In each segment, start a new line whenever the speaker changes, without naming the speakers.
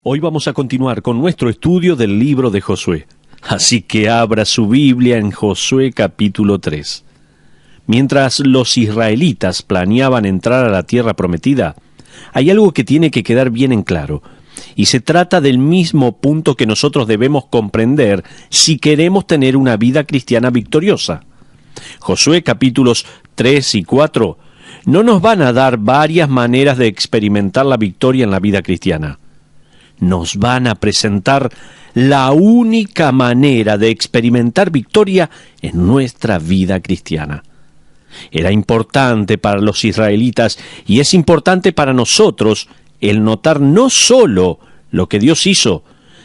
Hoy vamos a continuar con nuestro estudio del libro de Josué. Así que abra su Biblia en Josué capítulo 3. Mientras los israelitas planeaban entrar a la tierra prometida, hay algo que tiene que quedar bien en claro, y se trata del mismo punto que nosotros debemos comprender si queremos tener una vida cristiana victoriosa. Josué capítulos 3 y 4 no nos van a dar varias maneras de experimentar la victoria en la vida cristiana. Nos van a presentar la única manera de experimentar victoria en nuestra vida cristiana. Era importante para los israelitas y es importante para nosotros el notar no solo lo que Dios hizo,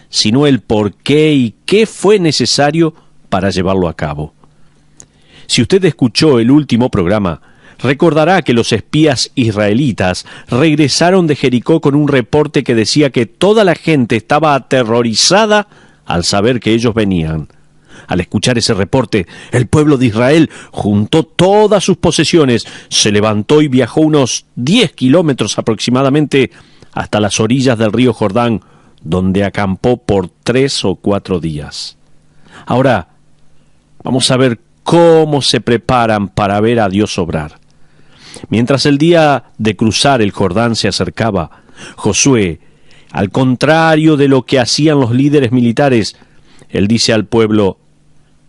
sino el por qué y qué fue necesario para llevarlo a cabo. Si usted escuchó el último programa, recordará que los espías israelitas regresaron de Jericó con un reporte que decía que toda la gente estaba aterrorizada al saber que ellos venían. Al escuchar ese reporte, el pueblo de Israel juntó todas sus posesiones, se levantó y viajó unos 10 kilómetros aproximadamente hasta las orillas del río Jordán, donde acampó por 3 o 4 días. Ahora, vamos a ver cómo se preparan para ver a Dios obrar. Mientras el día de cruzar el Jordán se acercaba, Josué, al contrario de lo que hacían los líderes militares, él dice al pueblo,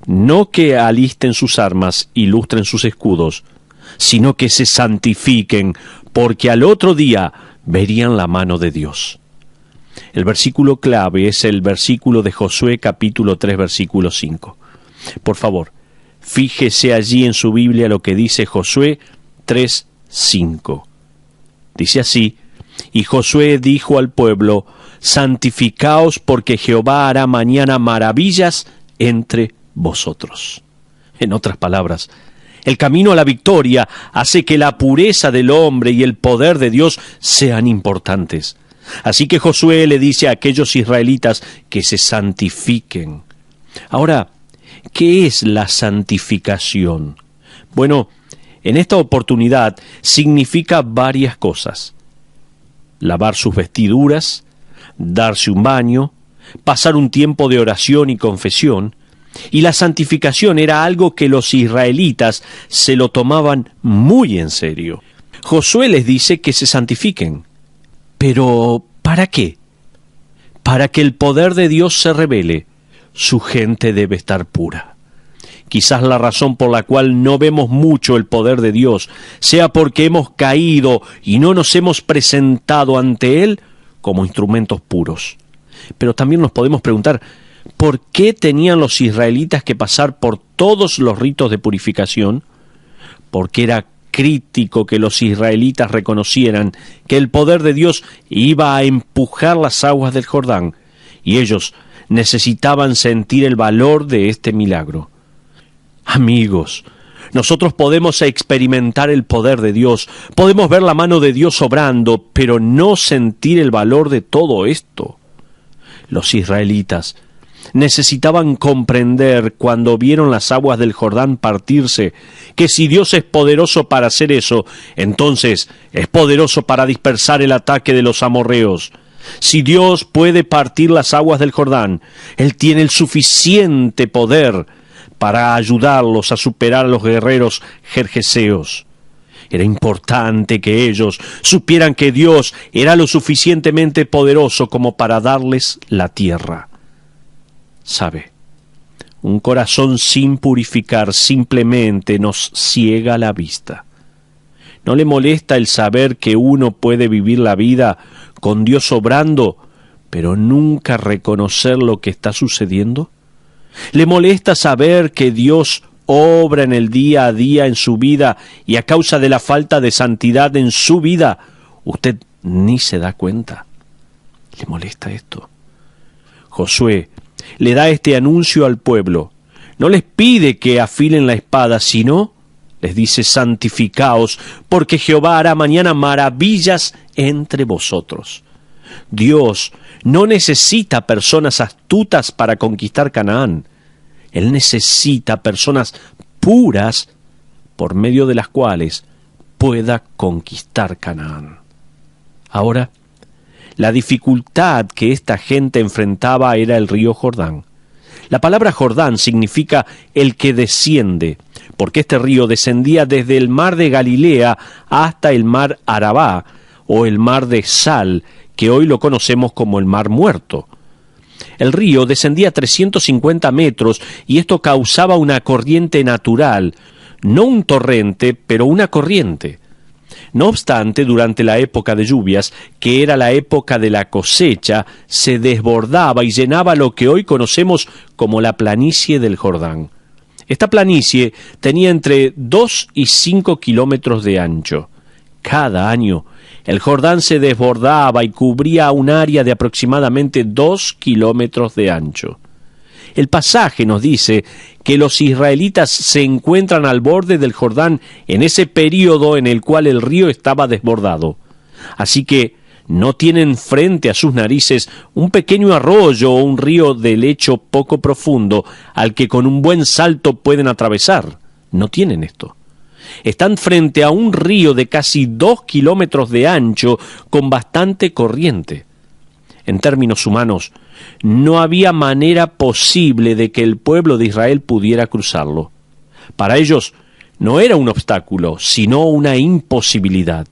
no que alisten sus armas y lustren sus escudos, sino que se santifiquen, porque al otro día verían la mano de Dios. El versículo clave es el versículo de Josué capítulo 3, versículo 5. Por favor, fíjese allí en su Biblia lo que dice Josué 3:5. Dice así, y Josué dijo al pueblo, santificaos porque Jehová hará mañana maravillas entre vosotros. En otras palabras, el camino a la victoria hace que la pureza del hombre y el poder de Dios sean importantes. Así que Josué le dice a aquellos israelitas que se santifiquen. Ahora, ¿qué es la santificación? Bueno, en esta oportunidad significa varias cosas. Lavar sus vestiduras, darse un baño, pasar un tiempo de oración y confesión, y la santificación era algo que los israelitas se lo tomaban muy en serio. Josué les dice que se santifiquen. ¿Pero para qué? Para que el poder de Dios se revele, su gente debe estar pura. Quizás la razón por la cual no vemos mucho el poder de Dios sea porque hemos caído y no nos hemos presentado ante Él como instrumentos puros. Pero también nos podemos preguntar, ¿por qué tenían los israelitas que pasar por todos los ritos de purificación? Porque era crítico que los israelitas reconocieran que el poder de Dios iba a empujar las aguas del Jordán, y ellos necesitaban sentir el valor de este milagro. Amigos, nosotros podemos experimentar el poder de Dios, podemos ver la mano de Dios obrando, pero no sentir el valor de todo esto. Los israelitas necesitaban comprender cuando vieron las aguas del Jordán partirse, que si Dios es poderoso para hacer eso, entonces es poderoso para dispersar el ataque de los amorreos. Si Dios puede partir las aguas del Jordán, Él tiene el suficiente poder para ayudarlos a superar a los guerreros jerjeseos. Era importante que ellos supieran que Dios era lo suficientemente poderoso como para darles la tierra. ¿Sabe? Un corazón sin purificar simplemente nos ciega la vista. ¿No le molesta el saber que uno puede vivir la vida con Dios obrando, pero nunca reconocer lo que está sucediendo? ¿Le molesta saber que Dios obra en el día a día en su vida y a causa de la falta de santidad en su vida, usted ni se da cuenta? ¿Le molesta esto? Josué le da este anuncio al pueblo. No les pide que afilen la espada, sino les dice, santificaos, porque Jehová hará mañana maravillas entre vosotros. Dios no necesita personas astutas para conquistar Canaán. Él necesita personas puras por medio de las cuales pueda conquistar Canaán. Ahora, La dificultad que esta gente enfrentaba era el río Jordán. La palabra Jordán significa el que desciende, porque este río descendía desde el mar de Galilea hasta el mar Arabá, o el mar de Sal, que hoy lo conocemos como el Mar Muerto. El río descendía 350 metros y esto causaba una corriente natural, no un torrente, pero una corriente. No obstante, durante la época de lluvias, que era la época de la cosecha, se desbordaba y llenaba lo que hoy conocemos como la planicie del Jordán. Esta planicie tenía entre 2 y 5 kilómetros de ancho. Cada año, el Jordán se desbordaba y cubría un área de aproximadamente 2 kilómetros de ancho. El pasaje nos dice que los israelitas se encuentran al borde del Jordán en ese período en el cual el río estaba desbordado. Así que no tienen frente a sus narices un pequeño arroyo o un río de lecho poco profundo al que con un buen salto pueden atravesar. No tienen esto. Están frente a un río de casi 2 kilómetros de ancho con bastante corriente. En términos humanos, no había manera posible de que el pueblo de Israel pudiera cruzarlo. Para ellos no era un obstáculo, sino una imposibilidad.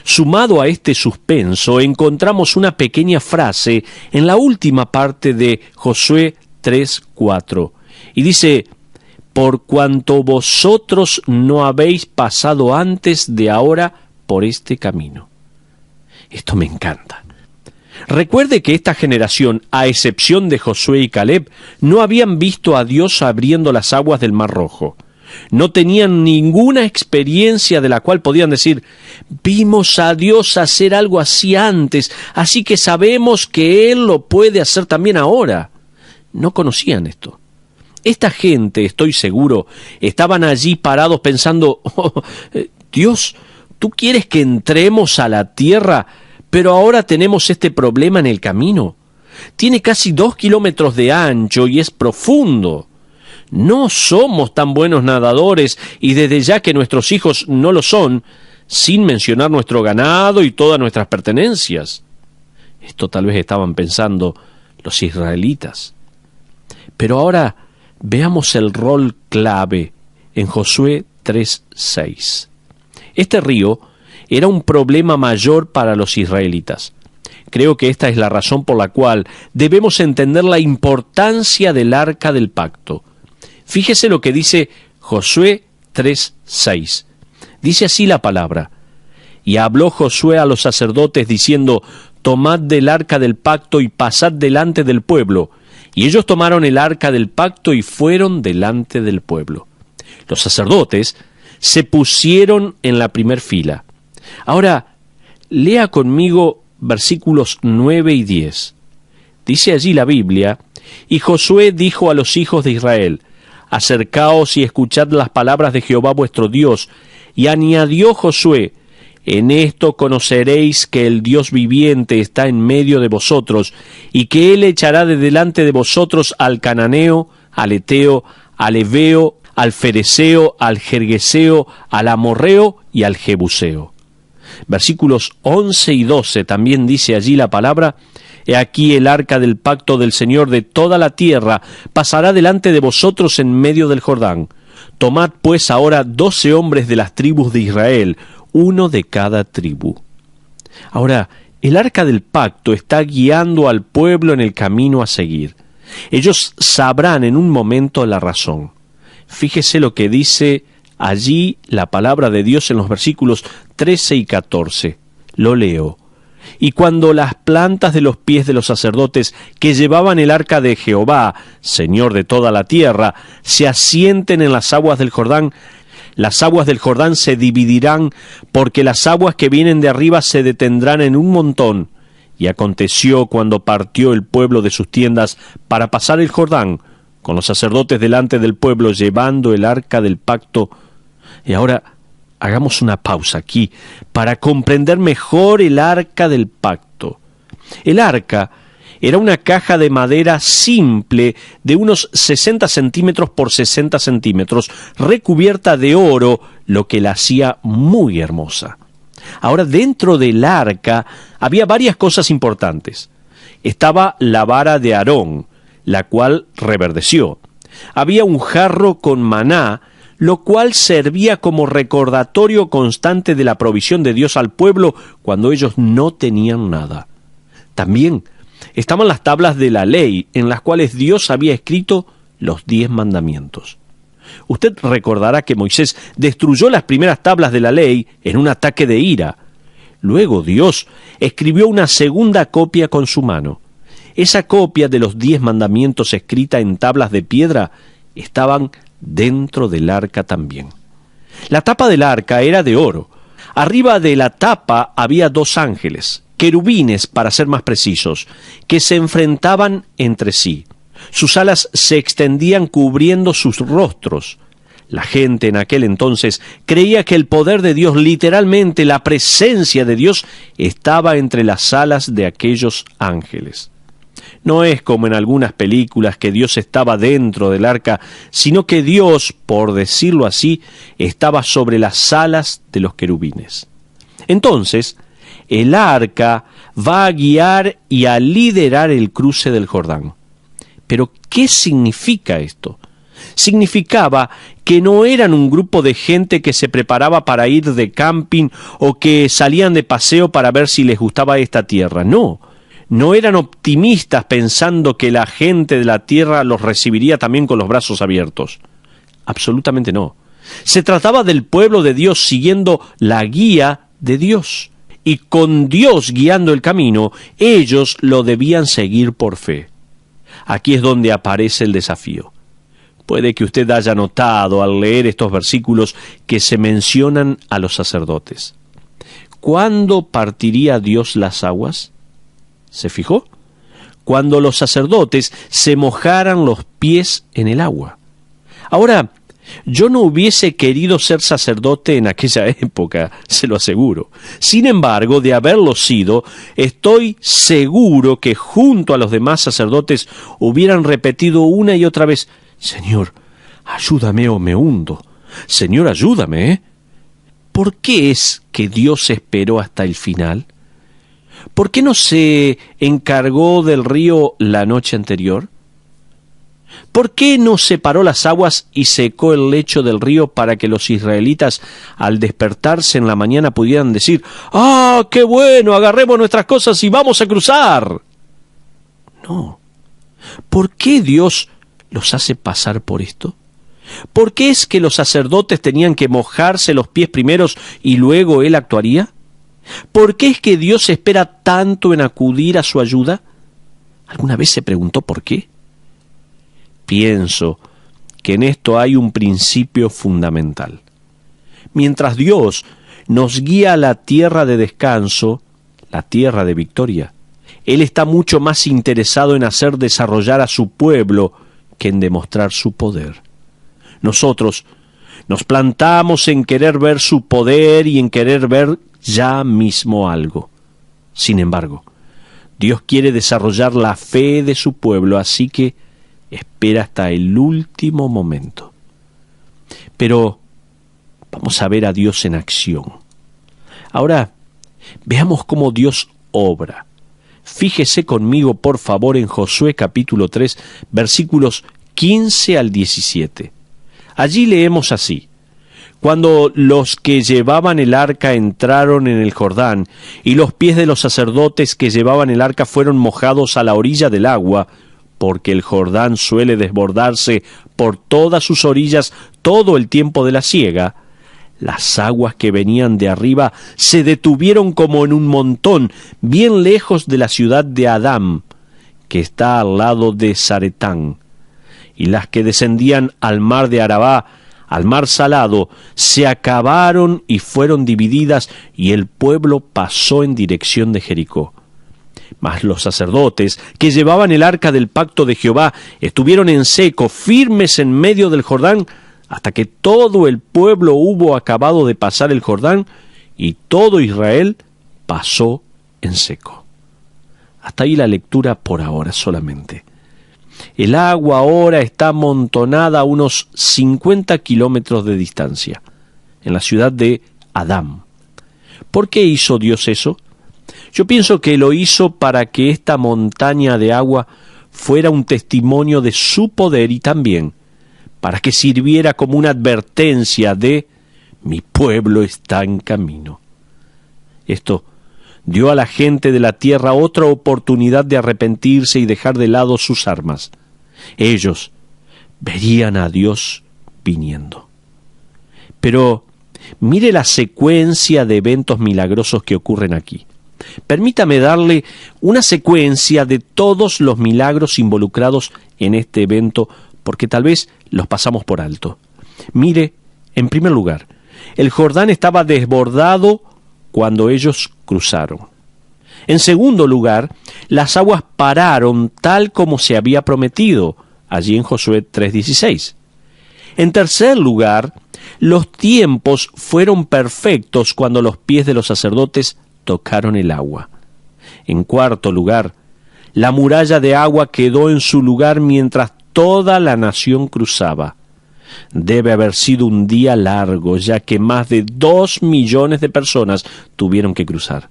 Sumado a este suspenso, encontramos una pequeña frase en la última parte de Josué 3:4, y dice: por cuanto vosotros no habéis pasado antes de ahora por este camino. Esto me encanta. Recuerde que esta generación, a excepción de Josué y Caleb, no habían visto a Dios abriendo las aguas del Mar Rojo. No tenían ninguna experiencia de la cual podían decir: vimos a Dios hacer algo así antes, así que sabemos que Él lo puede hacer también ahora. No conocían esto. Esta gente, estoy seguro, estaban allí parados pensando: Dios, ¿tú quieres que entremos a la tierra, pero ahora tenemos este problema en el camino? Tiene casi 2 kilómetros de ancho y es profundo. No somos tan buenos nadadores y desde ya que nuestros hijos no lo son, sin mencionar nuestro ganado y todas nuestras pertenencias. Esto tal vez estaban pensando los israelitas. Pero ahora veamos el rol clave en Josué 3:6. Este río era un problema mayor para los israelitas. Creo que esta es la razón por la cual debemos entender la importancia del Arca del Pacto. Fíjese lo que dice Josué 3:6. Dice así la palabra: y habló Josué a los sacerdotes diciendo: tomad del Arca del Pacto y pasad delante del pueblo. Y ellos tomaron el Arca del Pacto y fueron delante del pueblo. Los sacerdotes se pusieron en la primer fila. Ahora, lea conmigo versículos 9 y 10. Dice allí la Biblia: y Josué dijo a los hijos de Israel: acercaos y escuchad las palabras de Jehová vuestro Dios. Y añadió Josué: en esto conoceréis que el Dios viviente está en medio de vosotros, y que Él echará de delante de vosotros al cananeo, al eteo, al heveo, al fereceo, al gergeseo, al amorreo y al jebuseo. Versículos 11 y 12 también dice allí la palabra: he aquí el arca del pacto del Señor de toda la tierra pasará delante de vosotros en medio del Jordán. Tomad pues ahora 12 hombres de las tribus de Israel, uno de cada tribu. Ahora, el arca del pacto está guiando al pueblo en el camino a seguir. Ellos sabrán en un momento la razón. Fíjese lo que dice allí la palabra de Dios en los versículos 13 y 14. Lo leo. Y cuando las plantas de los pies de los sacerdotes que llevaban el arca de Jehová, Señor de toda la tierra, se asienten en las aguas del Jordán, las aguas del Jordán se dividirán, porque las aguas que vienen de arriba se detendrán en un montón. Y aconteció cuando partió el pueblo de sus tiendas para pasar el Jordán, con los sacerdotes delante del pueblo llevando el arca del pacto. Y ahora hagamos una pausa aquí para comprender mejor el arca del pacto. El arca era una caja de madera simple de unos 60 centímetros por 60 centímetros, recubierta de oro, lo que la hacía muy hermosa. Ahora, dentro del arca había varias cosas importantes. Estaba la vara de Aarón, la cual reverdeció. Había un jarro con maná, lo cual servía como recordatorio constante de la provisión de Dios al pueblo cuando ellos no tenían nada. También estaban las tablas de la ley, en las cuales Dios había escrito los 10 mandamientos. Usted recordará que Moisés destruyó las primeras tablas de la ley en un ataque de ira. Luego Dios escribió una segunda copia con su mano. Esa copia de los 10 mandamientos escrita en tablas de piedra estaban dentro del arca también. La tapa del arca era de oro. Arriba de la tapa había 2 ángeles, querubines para ser más precisos, que se enfrentaban entre sí. Sus alas se extendían cubriendo sus rostros. La gente en aquel entonces creía que el poder de Dios, literalmente la presencia de Dios, estaba entre las alas de aquellos ángeles. No es como en algunas películas que Dios estaba dentro del arca, sino que Dios, por decirlo así, estaba sobre las alas de los querubines. Entonces, el arca va a guiar y a liderar el cruce del Jordán. Pero, ¿qué significa esto? Significaba que no eran un grupo de gente que se preparaba para ir de camping o que salían de paseo para ver si les gustaba esta tierra. No eran optimistas pensando que la gente de la tierra los recibiría también con los brazos abiertos. Absolutamente no. Se trataba del pueblo de Dios siguiendo la guía de Dios. Y con Dios guiando el camino, ellos lo debían seguir por fe. Aquí es donde aparece el desafío. Puede que usted haya notado al leer estos versículos que se mencionan a los sacerdotes. ¿Cuándo partiría Dios las aguas? ¿Se fijó? Cuando los sacerdotes se mojaran los pies en el agua. Ahora, yo no hubiese querido ser sacerdote en aquella época, se lo aseguro. Sin embargo, de haberlo sido, estoy seguro que junto a los demás sacerdotes hubieran repetido una y otra vez: Señor, ayúdame o me hundo. Señor, ayúdame, ¿eh? ¿Por qué es que Dios esperó hasta el final? ¿Por qué no se encargó del río la noche anterior? ¿Por qué no separó las aguas y secó el lecho del río para que los israelitas, al despertarse en la mañana, pudieran decir: ¡Ah, qué bueno! Agarremos nuestras cosas y vamos a cruzar. No. ¿Por qué Dios los hace pasar por esto? ¿Por qué es que los sacerdotes tenían que mojarse los pies primeros y luego Él actuaría? ¿Por qué es que Dios espera tanto en acudir a su ayuda? ¿Alguna vez se preguntó por qué? Pienso que en esto hay un principio fundamental. Mientras Dios nos guía a la tierra de descanso, la tierra de victoria, Él está mucho más interesado en hacer desarrollar a su pueblo que en demostrar su poder. Nosotros nos plantamos en querer ver su poder y en querer ver ya mismo algo. Sin embargo, Dios quiere desarrollar la fe de su pueblo, así que espera hasta el último momento. Pero vamos a ver a Dios en acción. Ahora, veamos cómo Dios obra. Fíjese conmigo, por favor, en Josué capítulo 3, versículos 15 al 17. Allí leemos así: Cuando los que llevaban el arca entraron en el Jordán, y los pies de los sacerdotes que llevaban el arca fueron mojados a la orilla del agua, porque el Jordán suele desbordarse por todas sus orillas todo el tiempo de la siega, las aguas que venían de arriba se detuvieron como en un montón, bien lejos de la ciudad de Adam, que está al lado de Zaretán, y las que descendían al mar de Arabá, al mar salado, se acabaron y fueron divididas, y el pueblo pasó en dirección de Jericó. Mas los sacerdotes que llevaban el arca del pacto de Jehová estuvieron en seco, firmes en medio del Jordán, hasta que todo el pueblo hubo acabado de pasar el Jordán, y todo Israel pasó en seco. Hasta ahí la lectura por ahora solamente. El agua ahora está amontonada a unos 50 kilómetros de distancia, en la ciudad de Adam. ¿Por qué hizo Dios eso? Yo pienso que lo hizo para que esta montaña de agua fuera un testimonio de su poder y también para que sirviera como una advertencia de mi pueblo está en camino. Esto dio a la gente de la tierra otra oportunidad de arrepentirse y dejar de lado sus armas. Ellos verían a Dios viniendo. Pero mire la secuencia de eventos milagrosos que ocurren aquí. Permítame darle una secuencia de todos los milagros involucrados en este evento, porque tal vez los pasamos por alto. Mire, en primer lugar, el Jordán estaba desbordado cuando ellos cruzaron. En segundo lugar, las aguas pararon tal como se había prometido, allí en Josué 3:16. En tercer lugar, los tiempos fueron perfectos cuando los pies de los sacerdotes tocaron el agua. En cuarto lugar, la muralla de agua quedó en su lugar mientras toda la nación cruzaba. Debe haber sido un día largo, ya que más de 2 millones de personas tuvieron que cruzar.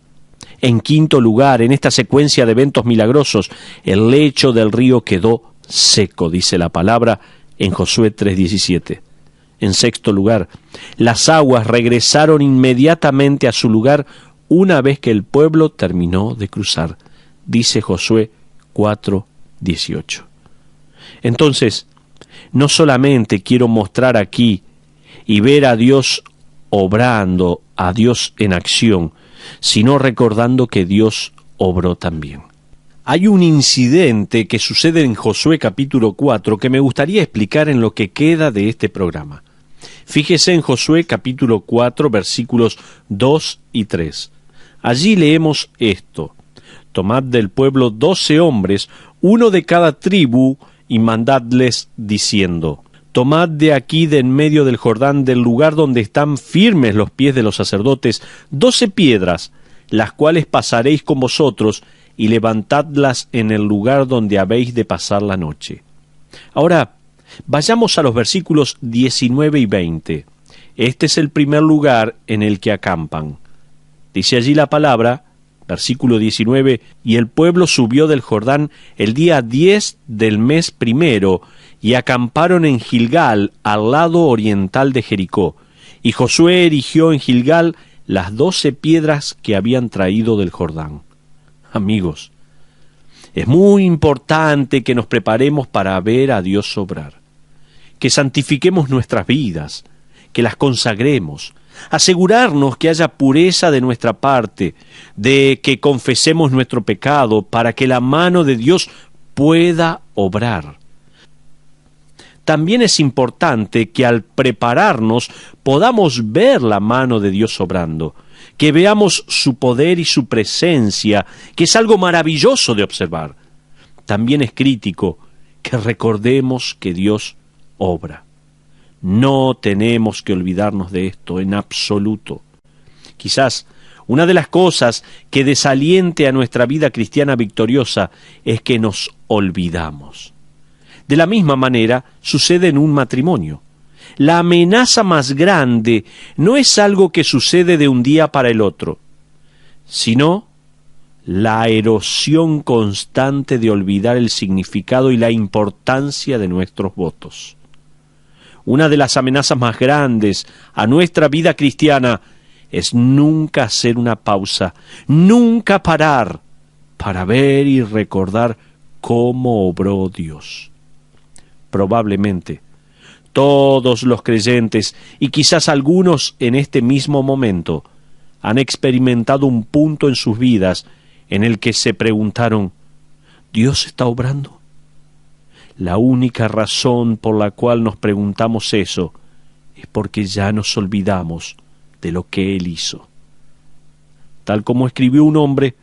En quinto lugar, en esta secuencia de eventos milagrosos, el lecho del río quedó seco, dice la palabra en Josué 3:17. En sexto lugar, las aguas regresaron inmediatamente a su lugar una vez que el pueblo terminó de cruzar, dice Josué 4:18. Entonces, no solamente quiero mostrar aquí y ver a Dios obrando, a Dios en acción, sino recordando que Dios obró también. Hay un incidente que sucede en Josué capítulo 4 que me gustaría explicar en lo que queda de este programa. Fíjese en Josué capítulo 4 versículos 2 y 3. Allí leemos esto: tomad del pueblo 12 hombres, uno de cada tribu, y mandadles diciendo: tomad de aquí de en medio del Jordán, del lugar donde están firmes los pies de los sacerdotes, 12 piedras, las cuales pasaréis con vosotros, y levantadlas en el lugar donde habéis de pasar la noche. Ahora, vayamos a los versículos 19 y 20. Este es el primer lugar en el que acampan. Dice allí la palabra, versículo 19, y el pueblo subió del Jordán el día 10 del mes primero, y acamparon en Gilgal, al lado oriental de Jericó. Y Josué erigió en Gilgal las 12 piedras que habían traído del Jordán. Amigos, es muy importante que nos preparemos para ver a Dios obrar, que santifiquemos nuestras vidas, que las consagremos, asegurarnos que haya pureza de nuestra parte, de que confesemos nuestro pecado para que la mano de Dios pueda obrar. También es importante que al prepararnos podamos ver la mano de Dios obrando, que veamos su poder y su presencia, que es algo maravilloso de observar. También es crítico que recordemos que Dios obra. No tenemos que olvidarnos de esto en absoluto. Quizás una de las cosas que desaliente a nuestra vida cristiana victoriosa es que nos olvidamos. De la misma manera sucede en un matrimonio. La amenaza más grande no es algo que sucede de un día para el otro, sino la erosión constante de olvidar el significado y la importancia de nuestros votos. Una de las amenazas más grandes a nuestra vida cristiana es nunca hacer una pausa, nunca parar para ver y recordar cómo obró Dios. Probablemente todos los creyentes, y quizás algunos en este mismo momento, han experimentado un punto en sus vidas en el que se preguntaron: ¿Dios está obrando? La única razón por la cual nos preguntamos eso es porque ya nos olvidamos de lo que Él hizo. Tal como escribió un hombre,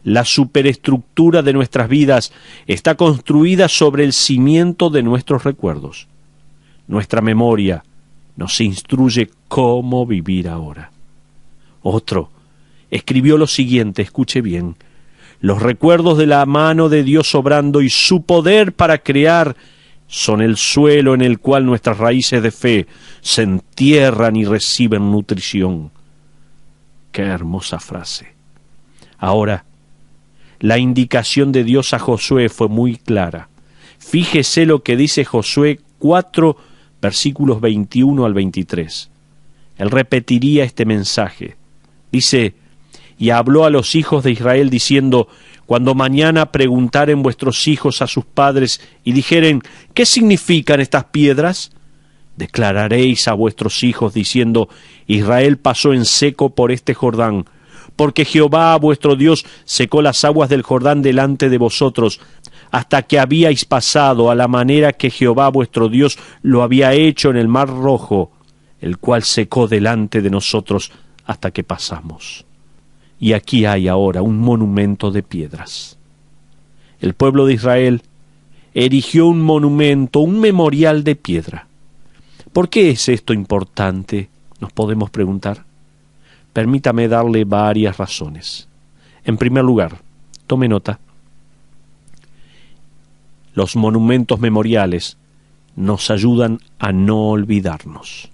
la superestructura de nuestras vidas está construida sobre el cimiento de nuestros recuerdos. Nuestra memoria nos instruye cómo vivir ahora. Otro escribió lo siguiente, escuche bien: los recuerdos de la mano de Dios obrando y su poder para crear son el suelo en el cual nuestras raíces de fe se entierran y reciben nutrición. Qué hermosa frase. Ahora, la indicación de Dios a Josué fue muy clara. Fíjese lo que dice Josué 4, versículos 21 al 23. Él repetiría este mensaje. Dice: y habló a los hijos de Israel diciendo: cuando mañana preguntaren vuestros hijos a sus padres y dijeren: ¿qué significan estas piedras? Declararéis a vuestros hijos diciendo: Israel pasó en seco por este Jordán, porque Jehová vuestro Dios secó las aguas del Jordán delante de vosotros, hasta que habíais pasado a la manera que Jehová vuestro Dios lo había hecho en el mar Rojo, el cual secó delante de nosotros hasta que pasamos. Y aquí hay ahora un monumento de piedras. El pueblo de Israel erigió un monumento, un memorial de piedra. ¿Por qué es esto importante?, nos podemos preguntar. Permítame darle varias razones. En primer lugar, tome nota. Los monumentos memoriales nos ayudan a no olvidarnos.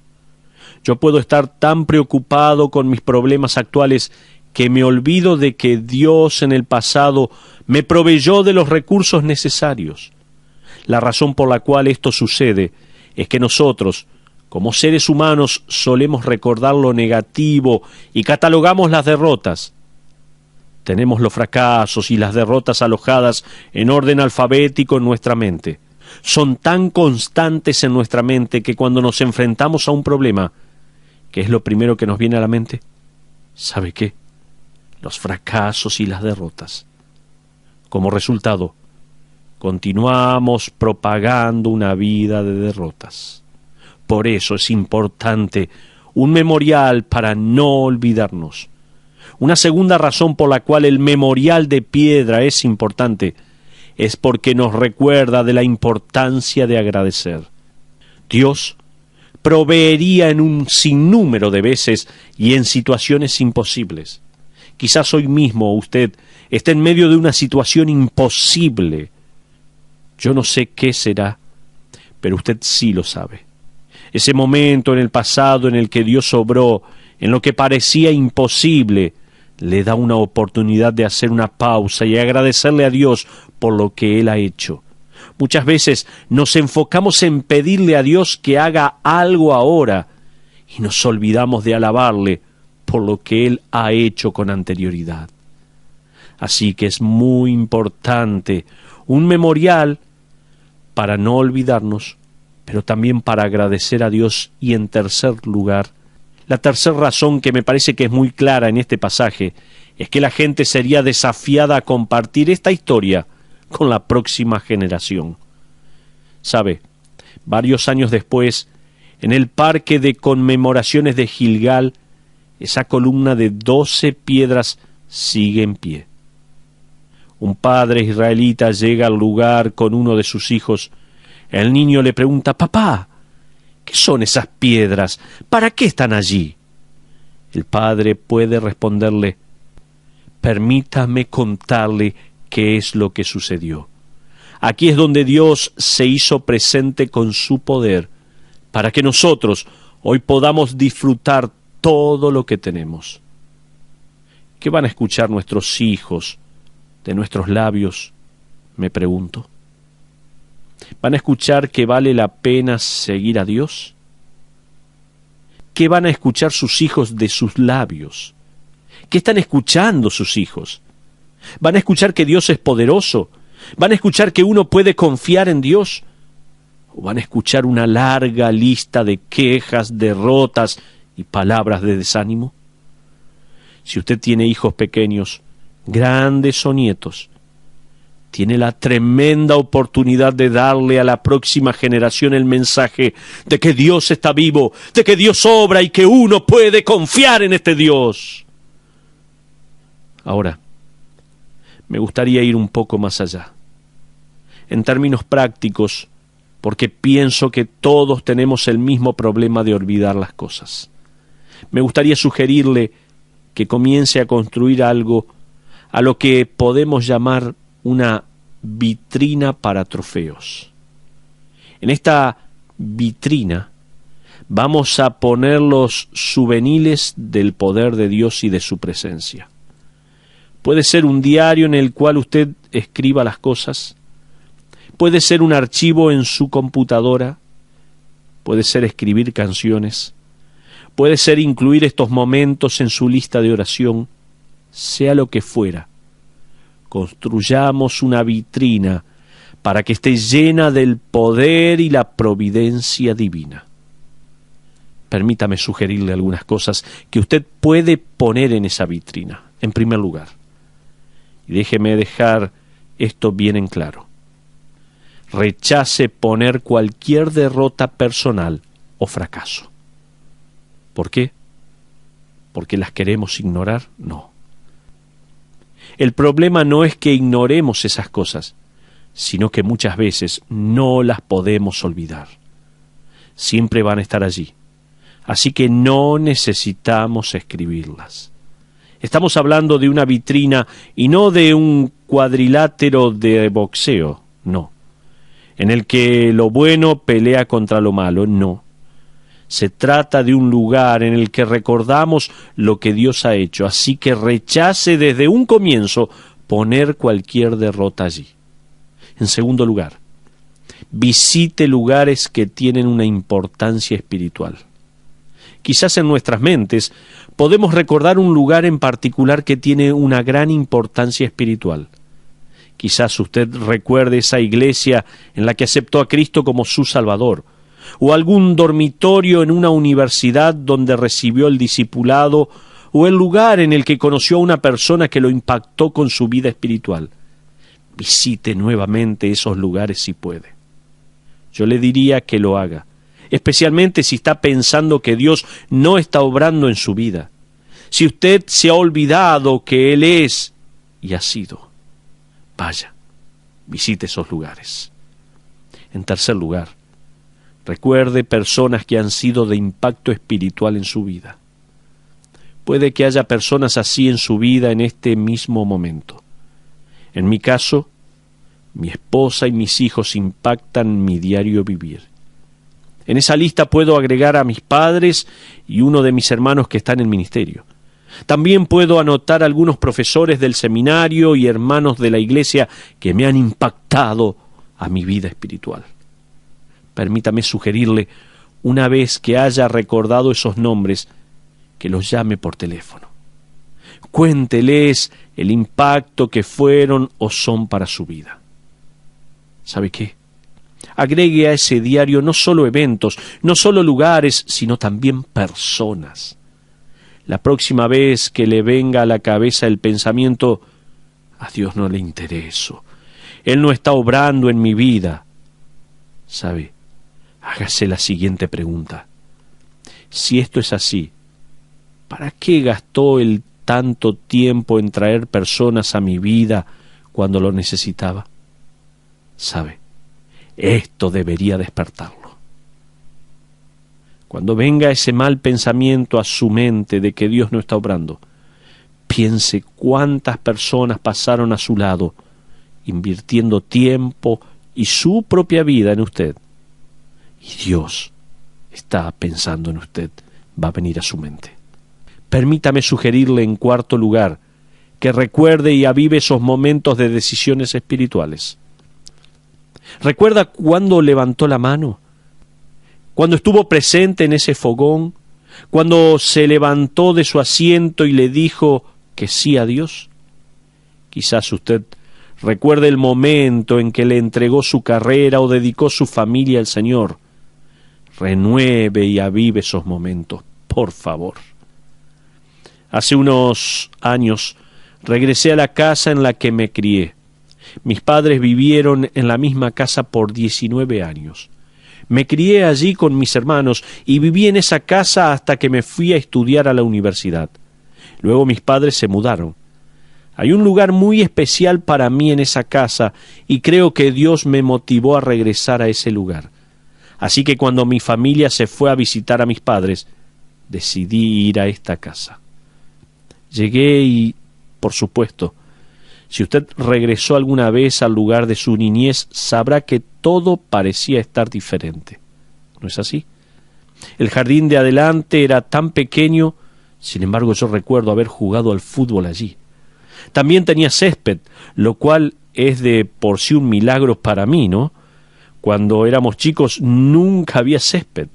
Yo puedo estar tan preocupado con mis problemas actuales que me olvido de que Dios en el pasado me proveyó de los recursos necesarios. La razón por la cual esto sucede es que nosotros, como seres humanos, solemos recordar lo negativo y catalogamos las derrotas. Tenemos los fracasos y las derrotas alojadas en orden alfabético en nuestra mente. Son tan constantes en nuestra mente que cuando nos enfrentamos a un problema, ¿qué es lo primero que nos viene a la mente? ¿Sabe qué? Los fracasos y las derrotas. Como resultado, continuamos propagando una vida de derrotas. Por eso es importante un memorial para no olvidarnos. Una segunda razón por la cual el memorial de piedra es importante es porque nos recuerda de la importancia de agradecer. Dios proveería en un sinnúmero de veces y en situaciones imposibles. Quizás hoy mismo usted esté en medio de una situación imposible. Yo no sé qué será, pero usted sí lo sabe. Ese momento en el pasado en el que Dios obró, en lo que parecía imposible, le da una oportunidad de hacer una pausa y agradecerle a Dios por lo que Él ha hecho. Muchas veces nos enfocamos en pedirle a Dios que haga algo ahora y nos olvidamos de alabarle por lo que Él ha hecho con anterioridad. Así que es muy importante un memorial para no olvidarnos, pero también para agradecer a Dios. Y en tercer lugar, la tercera razón que me parece que es muy clara en este pasaje es que la gente sería desafiada a compartir esta historia con la próxima generación. ¿Sabe? Varios años después, en el parque de conmemoraciones de Gilgal, esa columna de 12 piedras sigue en pie. Un padre israelita llega al lugar con uno de sus hijos. El niño le pregunta: «Papá, ¿qué son esas piedras? ¿Para qué están allí?» El padre puede responderle: «Permítame contarle qué es lo que sucedió. Aquí es donde Dios se hizo presente con su poder, para que nosotros hoy podamos disfrutar todo lo que tenemos». ¿Qué van a escuchar nuestros hijos de nuestros labios?, me pregunto. ¿Van a escuchar que vale la pena seguir a Dios? ¿Qué van a escuchar sus hijos de sus labios? ¿Qué están escuchando sus hijos? ¿Van a escuchar que Dios es poderoso? ¿Van a escuchar que uno puede confiar en Dios? ¿O van a escuchar una larga lista de quejas, derrotas y palabras de desánimo? Si usted tiene hijos pequeños, grandes o nietos, tiene la tremenda oportunidad de darle a la próxima generación el mensaje de que Dios está vivo, de que Dios obra y que uno puede confiar en este Dios. Ahora, me gustaría ir un poco más allá. En términos prácticos, porque pienso que todos tenemos el mismo problema de olvidar las cosas. Me gustaría sugerirle que comience a construir algo a lo que podemos llamar una vitrina para trofeos. En esta vitrina Vamos a poner los juveniles del poder de Dios y de su presencia. Puede ser un diario en el cual usted escriba las cosas. Puede ser un archivo en su computadora. Puede ser escribir canciones. Puede ser incluir estos momentos en su lista de oración. Sea lo que fuera, construyamos una vitrina para que esté llena del poder y la providencia divina. Permítame sugerirle algunas cosas que usted puede poner en esa vitrina, en primer lugar. Y déjeme dejar esto bien en claro. Rechace poner cualquier derrota personal o fracaso. ¿Por qué? ¿Porque las queremos ignorar? No. El problema no es que ignoremos esas cosas, sino que muchas veces no las podemos olvidar. Siempre van a estar allí. Así que no necesitamos escribirlas. Estamos hablando de una vitrina y no de un cuadrilátero de boxeo, no. En el que lo bueno pelea contra lo malo, no. Se trata de un lugar en el que recordamos lo que Dios ha hecho, así que rechace desde un comienzo poner cualquier derrota allí. En segundo lugar, visite lugares que tienen una importancia espiritual. Quizás en nuestras mentes podemos recordar un lugar en particular que tiene una gran importancia espiritual. Quizás usted recuerde esa iglesia en la que aceptó a Cristo como su Salvador, o algún dormitorio en una universidad donde recibió el discipulado, o el lugar en el que conoció a una persona que lo impactó con su vida espiritual. Visite nuevamente esos lugares si puede. Yo le diría que lo haga, especialmente si está pensando que Dios no está obrando en su vida. Si usted se ha olvidado que Él es y ha sido, vaya, visite esos lugares. En tercer lugar, recuerde personas que han sido de impacto espiritual en su vida. Puede que haya personas así en su vida en este mismo momento. En mi caso, mi esposa y mis hijos impactan mi diario vivir. En esa lista puedo agregar a mis padres y uno de mis hermanos que está en el ministerio. También puedo anotar algunos profesores del seminario y hermanos de la iglesia que me han impactado a mi vida espiritual. Permítame sugerirle, una vez que haya recordado esos nombres, que los llame por teléfono. Cuénteles el impacto que fueron o son para su vida. ¿Sabe qué? Agregue a ese diario no solo eventos, no solo lugares, sino también personas. La próxima vez que le venga a la cabeza el pensamiento, a Dios no le intereso, Él no está obrando en mi vida, ¿sabe? Hágase la siguiente pregunta. Si esto es así, ¿para qué gastó el tanto tiempo en traer personas a mi vida cuando lo necesitaba? ¿Sabe? Esto debería despertarlo. Cuando venga ese mal pensamiento a su mente de que Dios no está obrando, piense cuántas personas pasaron a su lado, invirtiendo tiempo y su propia vida en usted. Y Dios está pensando en usted, va a venir a su mente. Permítame sugerirle en cuarto lugar que recuerde y avive esos momentos de decisiones espirituales. ¿Recuerda cuándo levantó la mano? ¿Cuándo estuvo presente en ese fogón? ¿Cuándo se levantó de su asiento y le dijo que sí a Dios? Quizás usted recuerde el momento en que le entregó su carrera o dedicó su familia al Señor. Renueve y avive esos momentos, por favor. Hace unos años regresé a la casa en la que me crié. Mis padres vivieron en la misma casa por 19 años. Me crié allí con mis hermanos y viví en esa casa hasta que me fui a estudiar a la universidad. Luego mis padres se mudaron. Hay un lugar muy especial para mí en esa casa y creo que Dios me motivó a regresar a ese lugar. Así que cuando mi familia se fue a visitar a mis padres, decidí ir a esta casa. Llegué y, por supuesto, si usted regresó alguna vez al lugar de su niñez, sabrá que todo parecía estar diferente. ¿No es así? El jardín de adelante era tan pequeño, sin embargo yo recuerdo haber jugado al fútbol allí. También tenía césped, lo cual es de por sí un milagro para mí, ¿no? Cuando éramos chicos nunca había césped.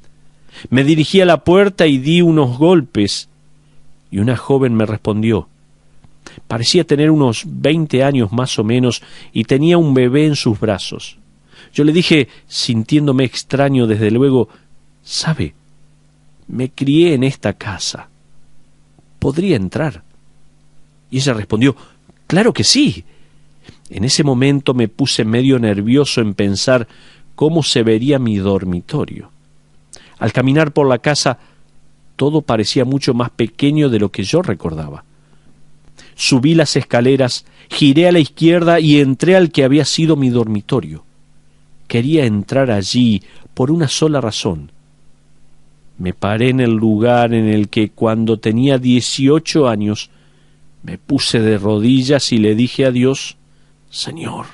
Me dirigí a la puerta y di unos golpes, y una joven me respondió. Parecía tener unos 20 años más o menos y tenía un bebé en sus brazos. Yo le dije, sintiéndome extraño desde luego, «¿Sabe? Me crié en esta casa. ¿Podría entrar?» Y ella respondió, «Claro que sí». En ese momento me puse medio nervioso en pensar cómo se vería mi dormitorio. Al caminar por la casa, todo parecía mucho más pequeño de lo que yo recordaba. Subí las escaleras, giré a la izquierda y entré al que había sido mi dormitorio. Quería entrar allí por una sola razón. Me paré en el lugar en el que cuando tenía 18 años me puse de rodillas y le dije a Dios, «Señor,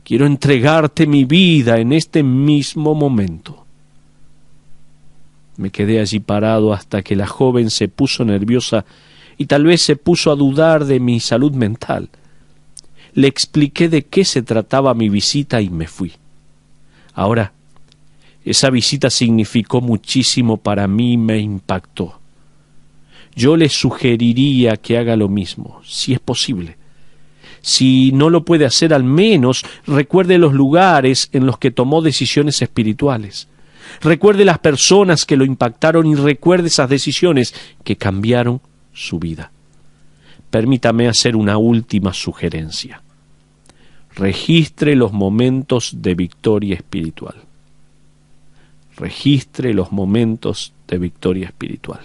quiero entregarte mi vida en este mismo momento». Me quedé allí parado hasta que la joven se puso nerviosa y tal vez se puso a dudar de mi salud mental. Le expliqué de qué se trataba mi visita y me fui. Ahora, esa visita significó muchísimo para mí y me impactó. Yo le sugeriría que haga lo mismo, si es posible. Si no lo puede hacer, al menos recuerde los lugares en los que tomó decisiones espirituales. Recuerde las personas que lo impactaron y recuerde esas decisiones que cambiaron su vida. Permítame hacer una última sugerencia. Registre los momentos de victoria espiritual. Registre los momentos de victoria espiritual.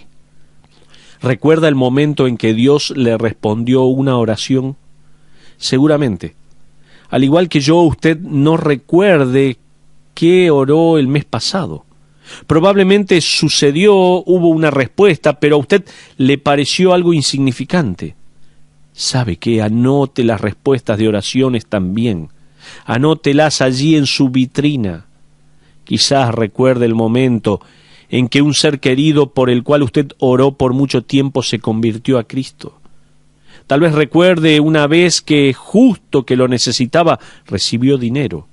¿Recuerda el momento en que Dios le respondió una oración? Seguramente. Al igual que yo, usted no recuerde qué oró el mes pasado. Probablemente sucedió, hubo una respuesta, pero a usted le pareció algo insignificante. ¿Sabe qué? Anote las respuestas de oraciones también. Anótelas allí en su vitrina. Quizás recuerde el momento en que un ser querido por el cual usted oró por mucho tiempo se convirtió a Cristo. Tal vez recuerde una vez que justo que lo necesitaba recibió dinero.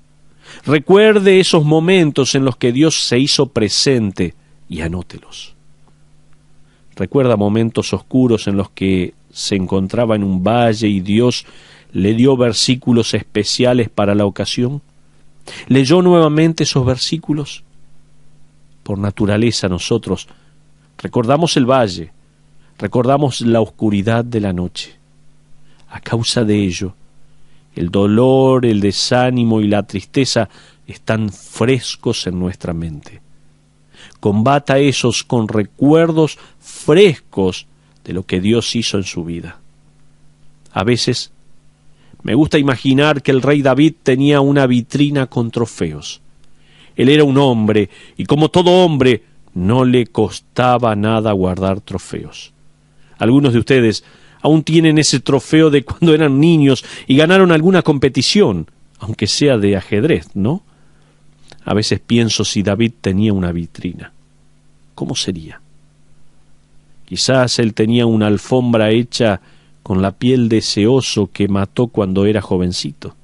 Recuerde esos momentos en los que Dios se hizo presente y anótelos. Recuerda momentos oscuros en los que se encontraba en un valle y Dios le dio versículos especiales para la ocasión. ¿Leyó nuevamente esos versículos? Por naturaleza nosotros recordamos el valle, recordamos la oscuridad de la noche. A causa de ello, el dolor, el desánimo y la tristeza están frescos en nuestra mente. Combata esos con recuerdos frescos de lo que Dios hizo en su vida. A veces me gusta imaginar que el rey David tenía una vitrina con trofeos. Él era un hombre, y como todo hombre, no le costaba nada guardar trofeos. Algunos de ustedes aún tienen ese trofeo de cuando eran niños y ganaron alguna competición, aunque sea de ajedrez, ¿no? A veces pienso si David tenía una vitrina. ¿Cómo sería? Quizás él tenía una alfombra hecha con la piel de ese oso que mató cuando era jovencito.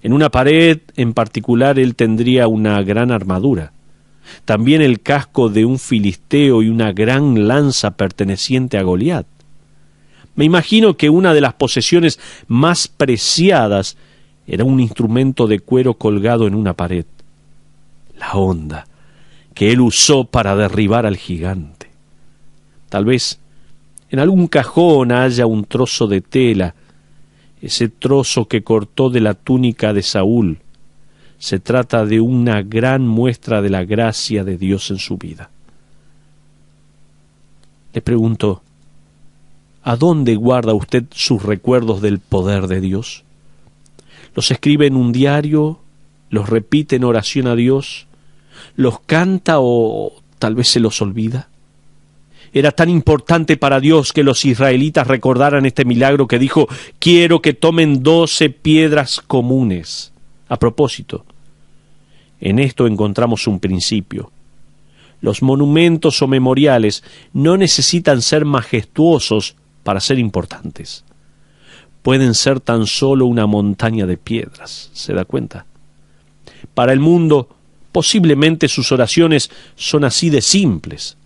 En una pared en particular él tendría una gran armadura, también el casco de un filisteo y una gran lanza perteneciente a Goliat. Me imagino que una de las posesiones más preciadas era un instrumento de cuero colgado en una pared, la honda, que él usó para derribar al gigante. Tal vez en algún cajón haya un trozo de tela, ese trozo que cortó de la túnica de Saúl. Se trata de una gran muestra de la gracia de Dios en su vida. Le pregunto, ¿a dónde guarda usted sus recuerdos del poder de Dios? ¿Los escribe en un diario? ¿Los repite en oración a Dios? ¿Los canta o tal vez se los olvida? Era tan importante para Dios que los israelitas recordaran este milagro que dijo, quiero que tomen 12 piedras comunes. A propósito, en esto encontramos un principio. Los monumentos o memoriales no necesitan ser majestuosos para ser importantes. Pueden ser tan solo una montaña de piedras, ¿se da cuenta? Para el mundo, posiblemente sus oraciones son así de simples.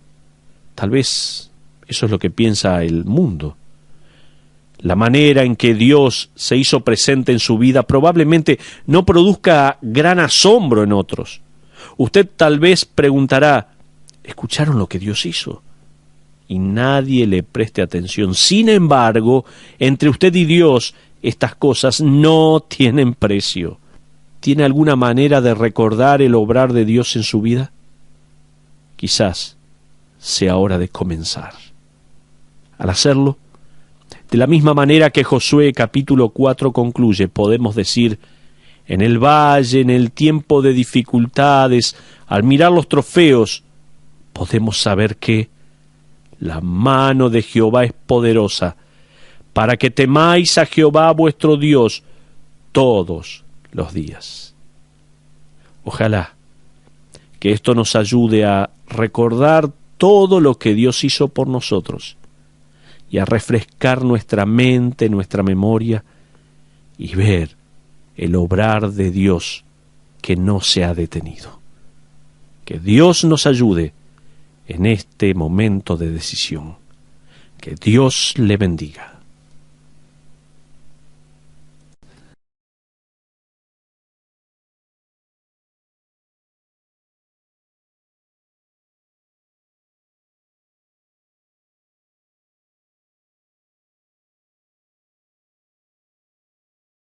Tal vez eso es lo que piensa el mundo. La manera en que Dios se hizo presente en su vida probablemente no produzca gran asombro en otros. Usted tal vez preguntará, ¿escucharon lo que Dios hizo? Y nadie le preste atención. Sin embargo, entre usted y Dios, estas cosas no tienen precio. ¿Tiene alguna manera de recordar el obrar de Dios en su vida? Quizás sea hora de comenzar. Al hacerlo, de la misma manera que Josué capítulo 4 concluye, podemos decir, en el valle, en el tiempo de dificultades, al mirar los trofeos, podemos saber que la mano de Jehová es poderosa, para que temáis a Jehová vuestro Dios todos los días. Ojalá que esto nos ayude a recordar todo lo que Dios hizo por nosotros y a refrescar nuestra mente, nuestra memoria y ver el obrar de Dios que no se ha detenido. Que Dios nos ayude en este momento de decisión. Que Dios le bendiga.